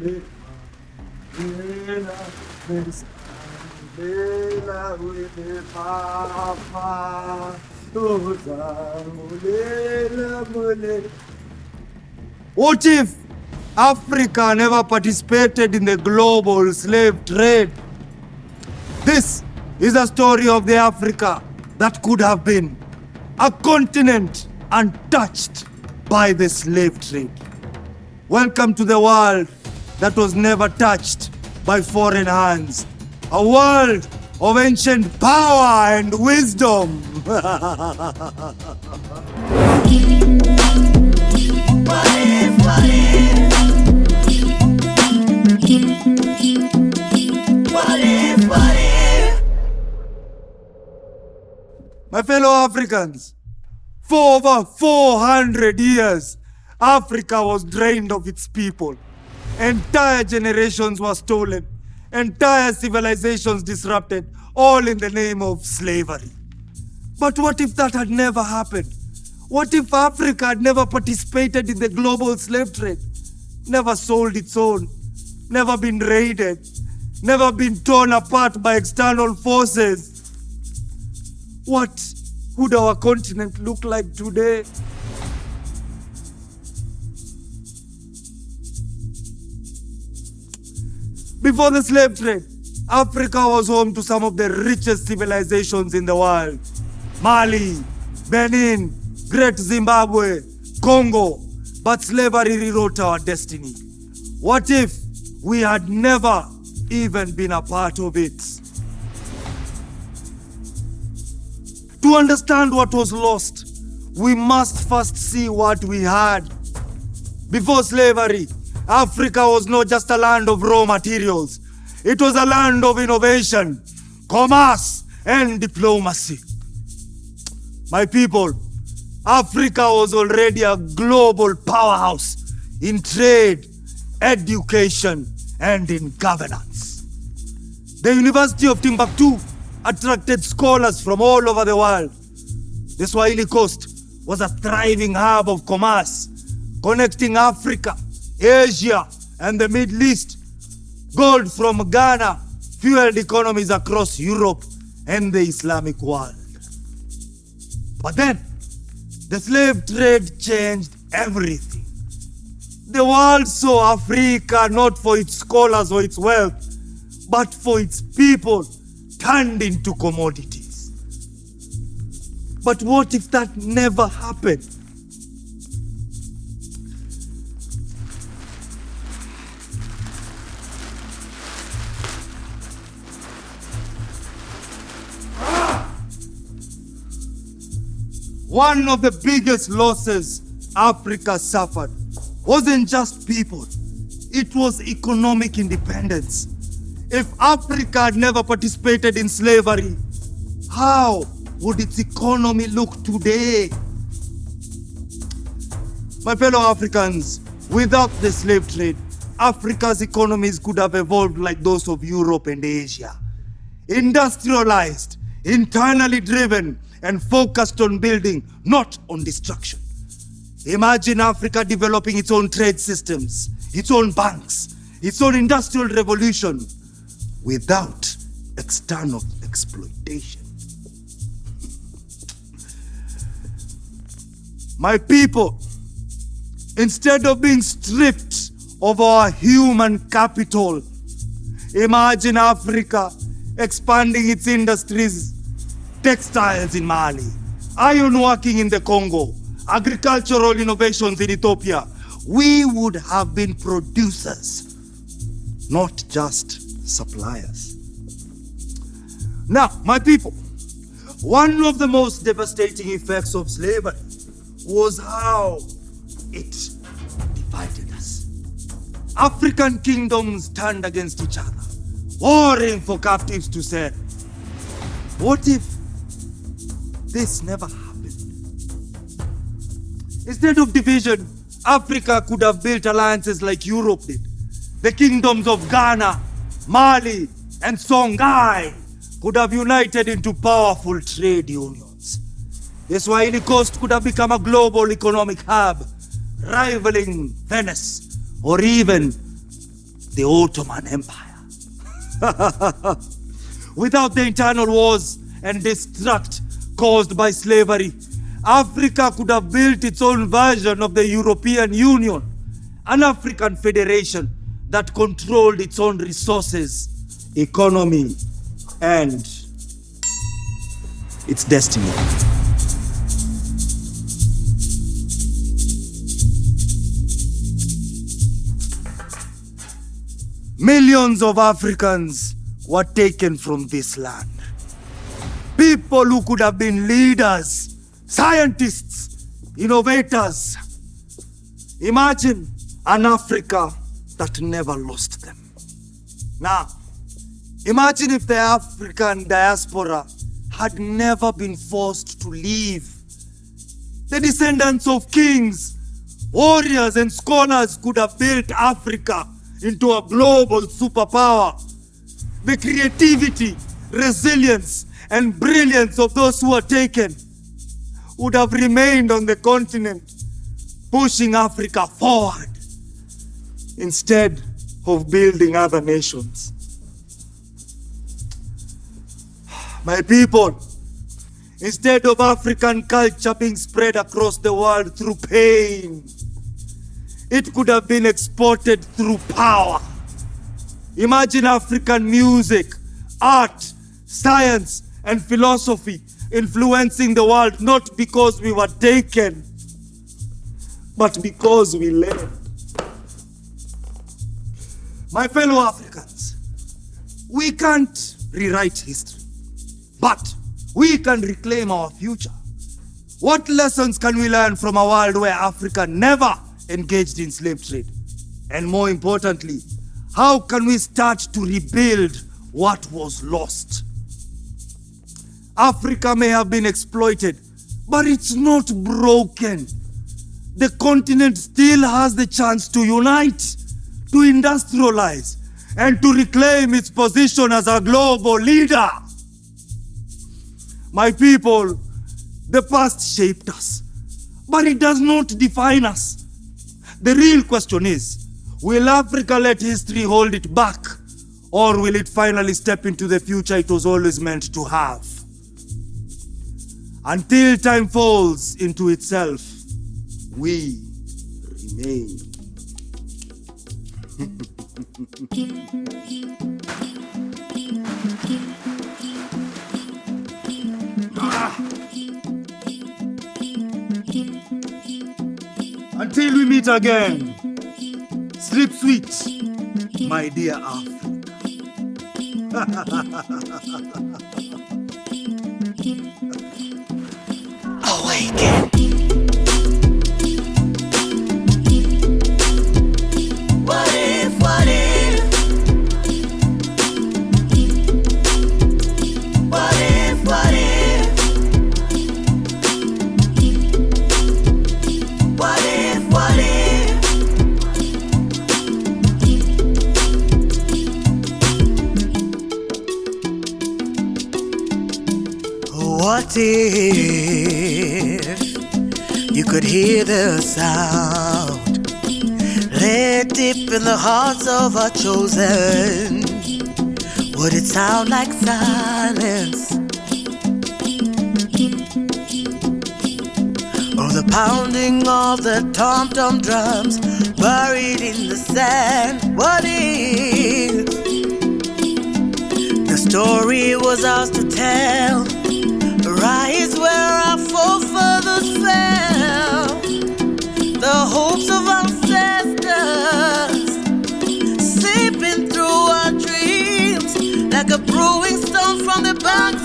What if Africa never participated in the global slave trade? This is a story of the Africa that could have been a continent untouched by the slave trade. Welcome to the world that was never touched by foreign hands. A world of ancient power and wisdom. My fellow Africans, for over 400 years, Africa was drained of its people. Entire generations were stolen. Entire civilizations disrupted, all in the name of slavery. But what if that had never happened? What if Africa had never participated in the global slave trade? Never sold its own, never been raided, never been torn apart by external forces? What would our continent look like today? Before the slave trade, Africa was home to some of the richest civilizations in the world. Mali, Benin, Great Zimbabwe, Congo. But slavery rewrote our destiny. What if we had never even been a part of it? To understand what was lost, we must first see what we had. Before slavery, Africa was not just a land of raw materials. It was a land of innovation, commerce, and diplomacy. My people, Africa was already a global powerhouse in trade, education, and in governance. The University of Timbuktu attracted scholars from all over the world. The Swahili Coast was a thriving hub of commerce, connecting Africa, Asia, and the Middle East. Gold from Ghana fueled economies across Europe and the Islamic world. But then, the slave trade changed everything. The world saw Africa not for its scholars or its wealth, but for its people turned into commodities. But what if that never happened? One of the biggest losses Africa suffered wasn't just people, it was economic independence. If Africa had never participated in slavery, how would its economy look today? My fellow Africans, without the slave trade, Africa's economies could have evolved like those of Europe and Asia. Industrialized, internally driven, and focused on building, not on destruction. Imagine Africa developing its own trade systems, its own banks, its own industrial revolution, without external exploitation. My people, instead of being stripped of our human capital, imagine Africa expanding its industries, textiles in Mali, ironworking in the Congo, agricultural innovations in Ethiopia. We would have been producers, not just suppliers. Now, my people, one of the most devastating effects of slavery was how it divided us. African kingdoms turned against each other, warring for captives to sell. What if this never happened? Instead of division, Africa could have built alliances like Europe did. The kingdoms of Ghana, Mali, and Songhai could have united into powerful trade unions. The Swahili Coast could have become a global economic hub, rivaling Venice or even the Ottoman Empire. Without the internal wars and destruct caused by slavery, Africa could have built its own version of the European Union, an African federation that controlled its own resources, economy, and its destiny. Millions of Africans were taken from this land. People who could have been leaders, scientists, innovators. Imagine an Africa that never lost them. Now, imagine if the African diaspora had never been forced to leave. The descendants of kings, warriors, and scholars could have built Africa into a global superpower. The creativity, resilience, and brilliance of those who were taken would have remained on the continent, pushing Africa forward instead of building other nations. My people, instead of African culture being spread across the world through pain, it could have been exported through power. Imagine African music, art, science, and philosophy influencing the world not because we were taken, but because we led. My fellow Africans, we can't rewrite history, but we can reclaim our future. What lessons can we learn from a world where Africa never engaged in slave trade? And more importantly, how can we start to rebuild what was lost? Africa may have been exploited, but it's not broken. The continent still has the chance to unite, to industrialize, and to reclaim its position as a global leader. My people, the past shaped us, but it does not define us. The real question is, will Africa let history hold it back, or will it finally step into the future it was always meant to have? Until time falls into itself, we remain. Until we meet again, sleep sweet, my dear Africa. Awaken. What if, what if? What if, what if? What if, what if? What if you could hear the sound, let deep in the hearts of our chosen? Would it sound like silence, or the pounding of the tom-tom drums buried in the sand? What if the story was ours to tell? Rise where our forefathers fell, the hopes of ancestors seeping through our dreams like a brewing stone from the bank